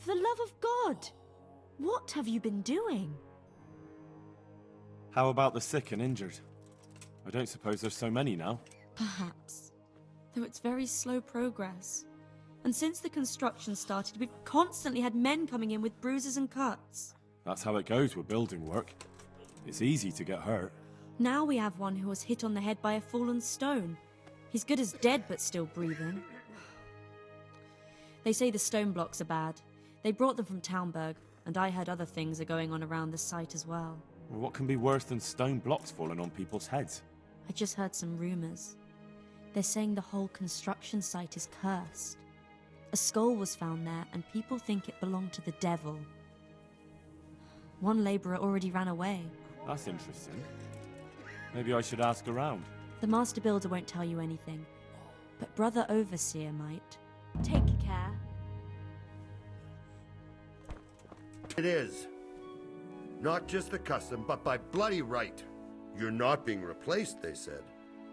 For the love of God! What have you been doing? How about the sick and injured? I don't suppose there's so many now. Perhaps. Though it's very slow progress. And since the construction started, we've constantly had men coming in with bruises and cuts. That's how it goes with building work. It's easy to get hurt. Now we have one who was hit on the head by a fallen stone. He's good as dead, but still breathing. They say the stone blocks are bad. They brought them from Townburg, and I heard other things are going on around the site as well. Well, what can be worse than stone blocks falling on people's heads? I just heard some rumors. They're saying the whole construction site is cursed. A skull was found there, and people think it belonged to the devil. One labourer already ran away. That's interesting. Maybe I should ask around. The master builder won't tell you anything, but Brother Overseer might. Take care. It is. Not just the custom, but by bloody right. You're not being replaced, they said.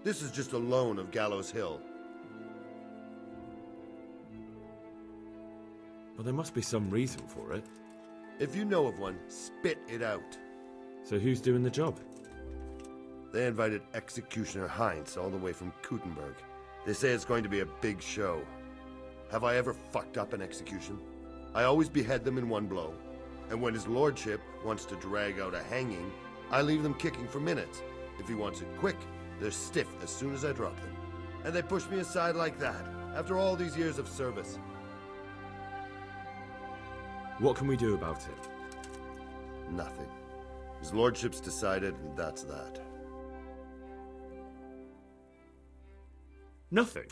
This is just a loan of Gallows Hill. Well, there must be some reason for it. If you know of one, spit it out. So who's doing the job? They invited Executioner Heinz all the way from Kuttenberg. They say it's going to be a big show. Have I ever fucked up an execution? I always behead them in one blow. And when his lordship wants to drag out a hanging, I leave them kicking for minutes. If he wants it quick, they're stiff as soon as I drop them. And they push me aside like that, after all these years of service. What can we do about it? Nothing. His lordship's decided, and that's that. Nothing?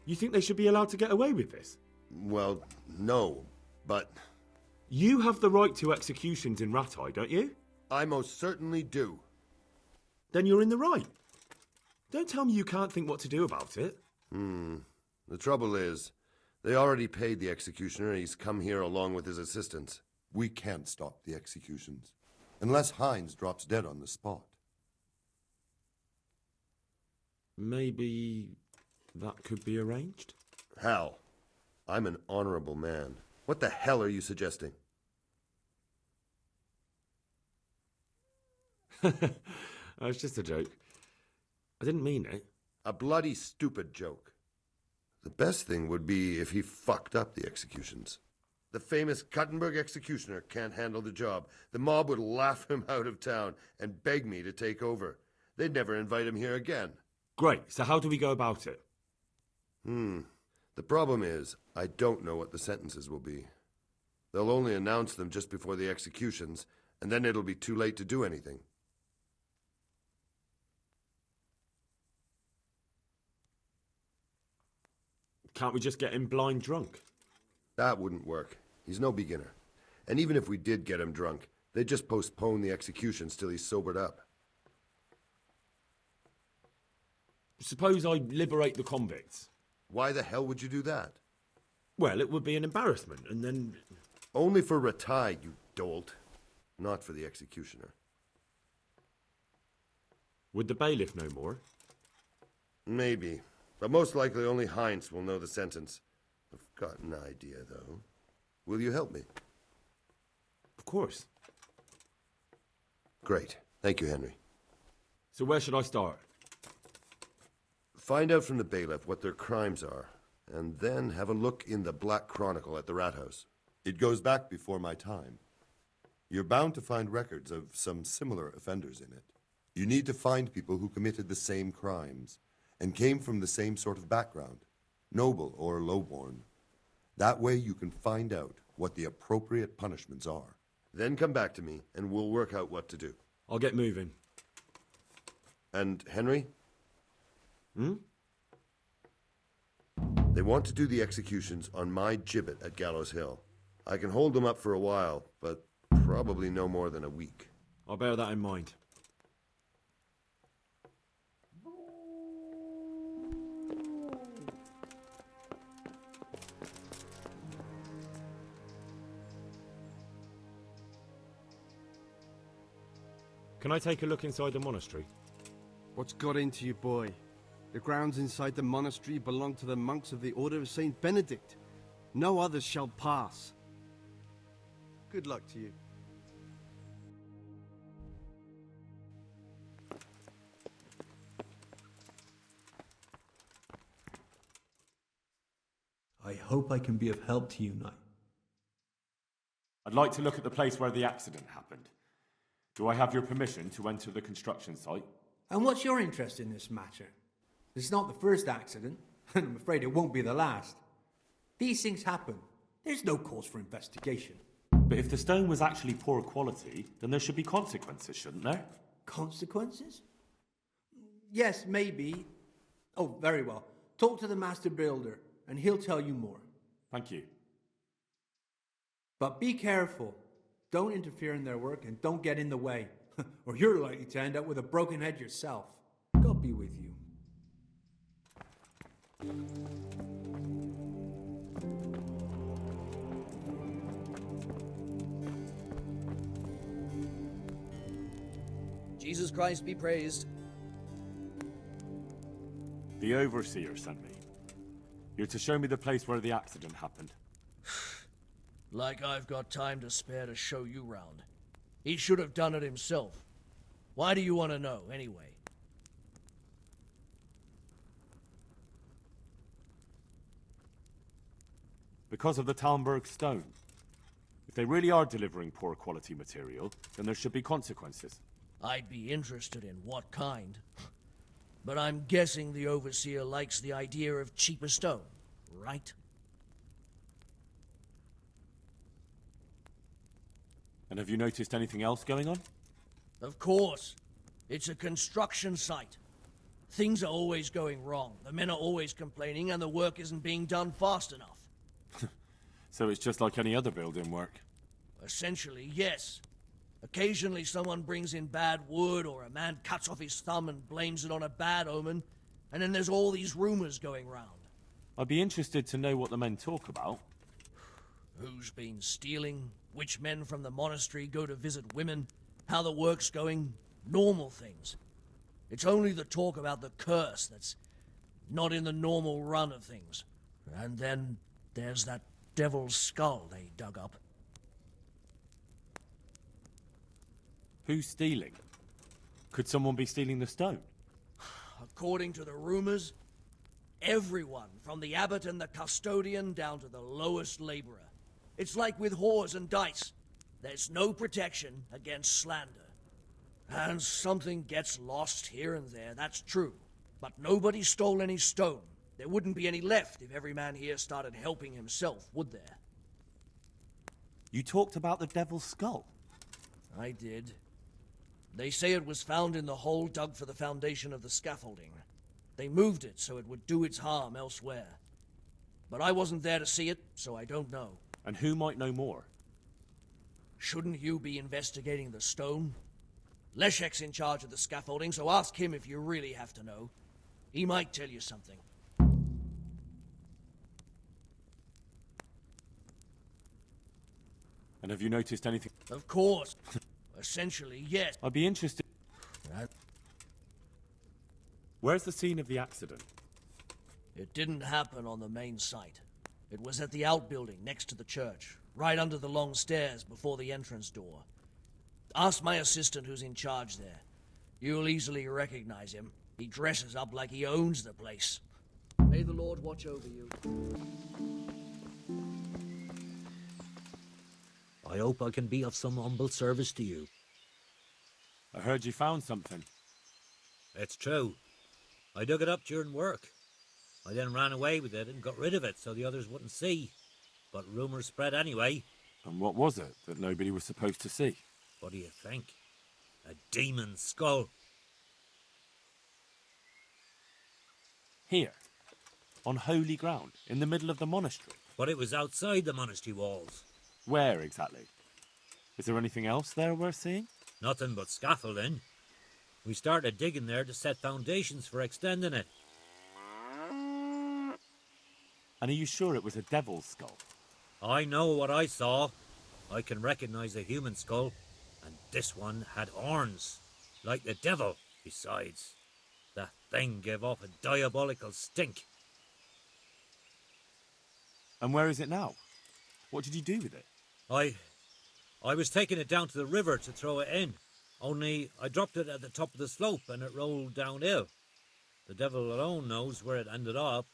You think they should be allowed to get away with this? Well, no, but... You have the right to executions in Rattay, don't you? I most certainly do. Then you're in the right. Don't tell me you can't think what to do about it. The trouble is, they already paid the executioner and he's come here along with his assistants. We can't stop the executions, unless Heinz drops dead on the spot. Maybe that could be arranged? Hal, I'm an honorable man. What the hell are you suggesting? It's just a joke. I didn't mean it. A bloody stupid joke. The best thing would be if he fucked up the executions. The famous Kuttenberg executioner can't handle the job. The mob would laugh him out of town and beg me to take over. They'd never invite him here again. Great, so how do we go about it? The problem is, I don't know what the sentences will be. They'll only announce them just before the executions, and then it'll be too late to do anything. Can't we just get him blind drunk? That wouldn't work. He's no beginner. And even if we did get him drunk, they'd just postpone the executions till he's sobered up. Suppose I liberate the convicts. Why the hell would you do that? Well, it would be an embarrassment, and then... Only for Rattay, you dolt. Not for the executioner. Would the bailiff know more? Maybe. But most likely only Heinz will know the sentence. I've got an idea, though. Will you help me? Of course. Great. Thank you, Henry. So where should I start? Find out from the bailiff what their crimes are, and then have a look in the Black Chronicle at the Rat House. It goes back before my time. You're bound to find records of some similar offenders in it. You need to find people who committed the same crimes and came from the same sort of background, noble or lowborn. That way you can find out what the appropriate punishments are. Then come back to me, and we'll work out what to do. I'll get moving. And Henry? Hmm? They want to do the executions on my gibbet at Gallows Hill. I can hold them up for a while, but probably no more than a week. I'll bear that in mind. Can I take a look inside the monastery? What's got into you, boy? The grounds inside the monastery belong to the monks of the Order of Saint Benedict. No others shall pass. Good luck to you. I hope I can be of help to you, Knight. I'd like to look at the place where the accident happened. Do I have your permission to enter the construction site? And what's your interest in this matter? It's not the first accident, and I'm afraid it won't be the last. These things happen. There's no cause for investigation. But if the stone was actually poor quality, then there should be consequences, shouldn't there? Consequences? Yes, maybe. Oh, very well. Talk to the master builder, and he'll tell you more. Thank you. But be careful. Don't interfere in their work, and don't get in the way, or you're likely to end up with a broken head yourself. God be with you. Jesus Christ be praised. The overseer sent me. You're to show me the place where the accident happened. Like I've got time to spare to show you round. He should have done it himself. Why do you want to know, anyway? Because of the Talmberg stone. If they really are delivering poor quality material, then there should be consequences. I'd be interested in what kind. But I'm guessing the overseer likes the idea of cheaper stone, right? And have you noticed anything else going on? Of course. It's a construction site. Things are always going wrong. The men are always complaining, and the work isn't being done fast enough. So it's just like any other building work? Essentially, yes. Occasionally someone brings in bad wood, or a man cuts off his thumb and blames it on a bad omen, and then there's all these rumors going round. I'd be interested to know what the men talk about. Who's been stealing, which men from the monastery go to visit women, how the work's going, normal things. It's only the talk about the curse that's not in the normal run of things. And then there's that devil's skull they dug up. Who's stealing? Could someone be stealing the stone? According to the rumors, everyone, from the abbot and the custodian down to the lowest laborer. It's like with whores and dice. There's no protection against slander. And something gets lost here and there, that's true. But nobody stole any stone. There wouldn't be any left if every man here started helping himself, would there? You talked about the devil's skull. I did. They say it was found in the hole dug for the foundation of the scaffolding. They moved it so it would do its harm elsewhere. But I wasn't there to see it, so I don't know. And who might know more? Shouldn't you be investigating the stone? Leszek's in charge of the scaffolding, so ask him if you really have to know. He might tell you something. And have you noticed anything? Of course. Essentially, yes. I'd be interested. Where's the scene of the accident? It didn't happen on the main site. It was at the outbuilding next to the church, right under the long stairs before the entrance door. Ask my assistant who's in charge there. You'll easily recognize him. He dresses up like he owns the place. May the Lord watch over you. I hope I can be of some humble service to you. I heard you found something. It's true. I dug it up during work. I then ran away with it and got rid of it so the others wouldn't see. But rumours spread anyway. And what was it that nobody was supposed to see? What do you think? A demon skull. Here, on holy ground, in the middle of the monastery. But it was outside the monastery walls. Where exactly? Is there anything else there worth seeing? Nothing but scaffolding. We started digging there to set foundations for extending it. And are you sure it was a devil's skull? I know what I saw. I can recognize a human skull. And this one had horns, like the devil. Besides, that thing gave off a diabolical stink. And where is it now? What did you do with it? I was taking it down to the river to throw it in. Only I dropped it at the top of the slope and it rolled downhill. The devil alone knows where it ended up.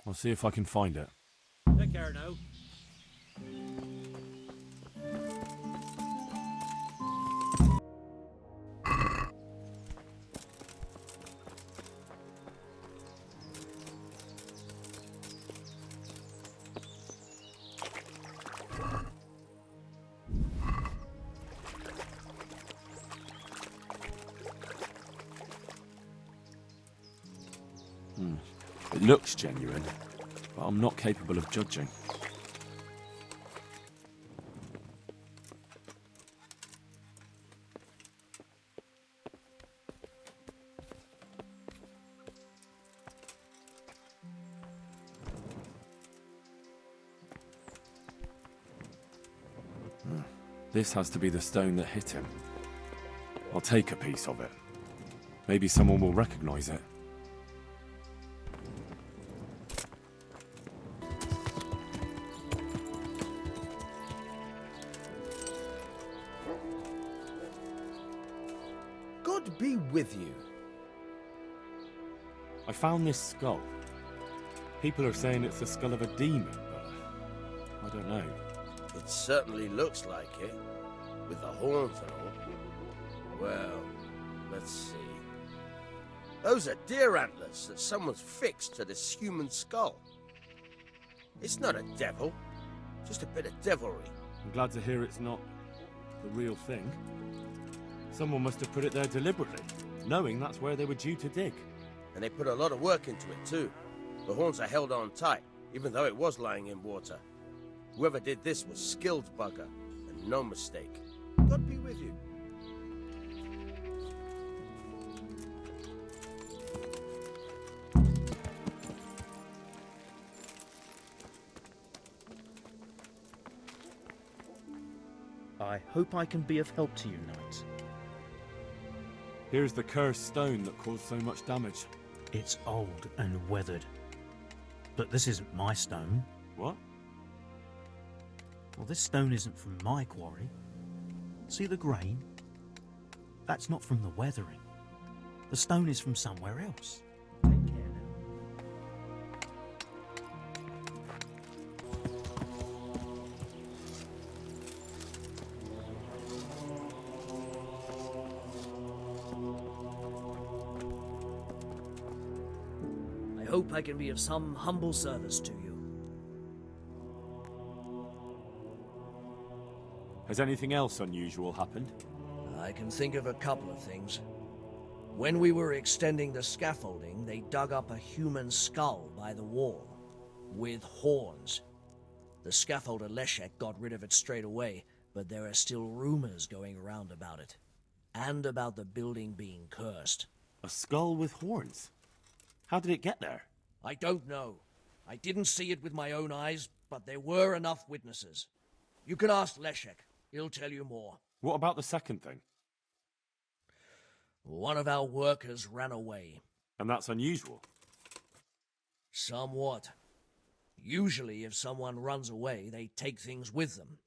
I'll see if I can find it. Take care now. It looks genuine, but I'm not capable of judging. This has to be the stone that hit him. I'll take a piece of it. Maybe someone will recognize it. God be with you. I found this skull. People are saying it's the skull of a demon, but I don't know. It certainly looks like it, with the horns and all. Well, let's see. Those are deer antlers that someone's fixed to this human skull. It's not a devil, just a bit of devilry. I'm glad to hear it's not the real thing. Someone must have put it there deliberately, knowing that's where they were due to dig. And they put a lot of work into it, too. The horns are held on tight, even though it was lying in water. Whoever did this was skilled bugger, and no mistake. God be with you. I hope I can be of help to you, knight. Here's the cursed stone that caused so much damage. It's old and weathered. But this isn't my stone. What? Well, this stone isn't from my quarry. See the grain? That's not from the weathering. The stone is from somewhere else. Take care now. I hope I can be of some humble service to you. Has anything else unusual happened? I can think of a couple of things. When we were extending the scaffolding, they dug up a human skull by the wall, with horns. The scaffolder Leszek got rid of it straight away, but there are still rumors going around about it. And about the building being cursed. A skull with horns? How did it get there? I don't know. I didn't see it with my own eyes, but there were enough witnesses. You can ask Leszek. He'll tell you more. What about the second thing? One of our workers ran away. And that's unusual? Somewhat. Usually, if someone runs away, they take things with them.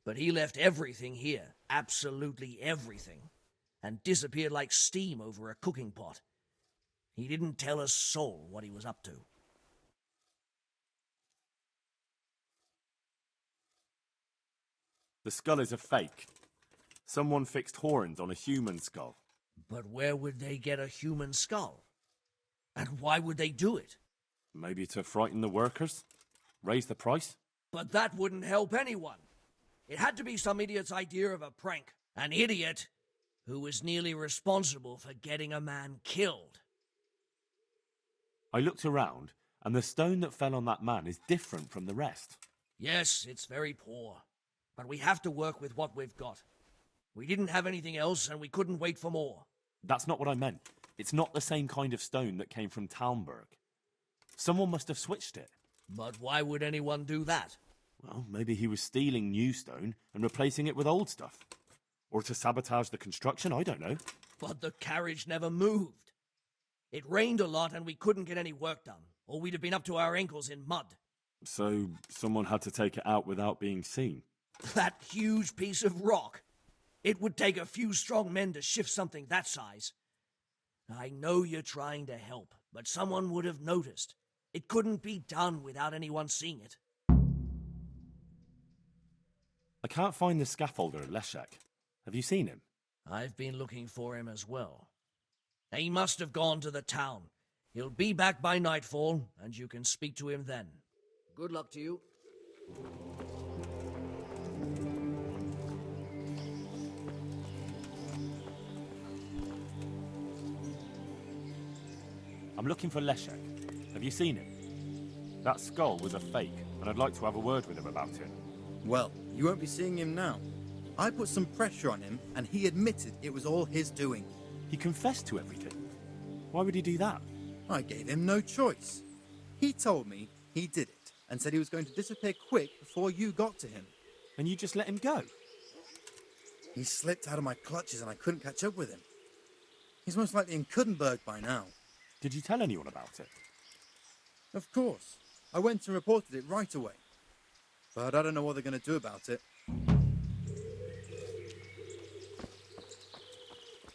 But he left everything here, absolutely everything, and disappeared like steam over a cooking pot. He didn't tell a soul what he was up to. The skull is a fake. Someone fixed horns on a human skull. But where would they get a human skull? And why would they do it? Maybe to frighten the workers? Raise the price? But that wouldn't help anyone. It had to be some idiot's idea of a prank. An idiot who was nearly responsible for getting a man killed. I looked around, and the stone that fell on that man is different from the rest. Yes, it's very poor. But we have to work with what we've got. We didn't have anything else, and we couldn't wait for more. That's not what I meant. It's not the same kind of stone that came from Talmberg. Someone must have switched it. But why would anyone do that? Well, maybe he was stealing new stone and replacing it with old stuff. Or to sabotage the construction, I don't know. But the carriage never moved. It rained a lot and we couldn't get any work done, or we'd have been up to our ankles in mud. So someone had to take it out without being seen. That huge piece of rock. It would take a few strong men to shift something that size. I know you're trying to help, but someone would have noticed. It couldn't be done without anyone seeing it. I can't find the scaffolder at Leszek. Have you seen him? I've been looking for him as well. He must have gone to the town. He'll be back by nightfall, and you can speak to him then. Good luck to you. I'm looking for Leszek. Have you seen him? That skull was a fake, and I'd like to have a word with him about it. Well, you won't be seeing him now. I put some pressure on him, and he admitted it was all his doing. He confessed to everything. Why would he do that? I gave him no choice. He told me he did it, and said he was going to disappear quick before you got to him. And you just let him go? He slipped out of my clutches, and I couldn't catch up with him. He's most likely in Kuttenberg by now. Did you tell anyone about it? Of course. I went and reported it right away. But I don't know what they're going to do about it.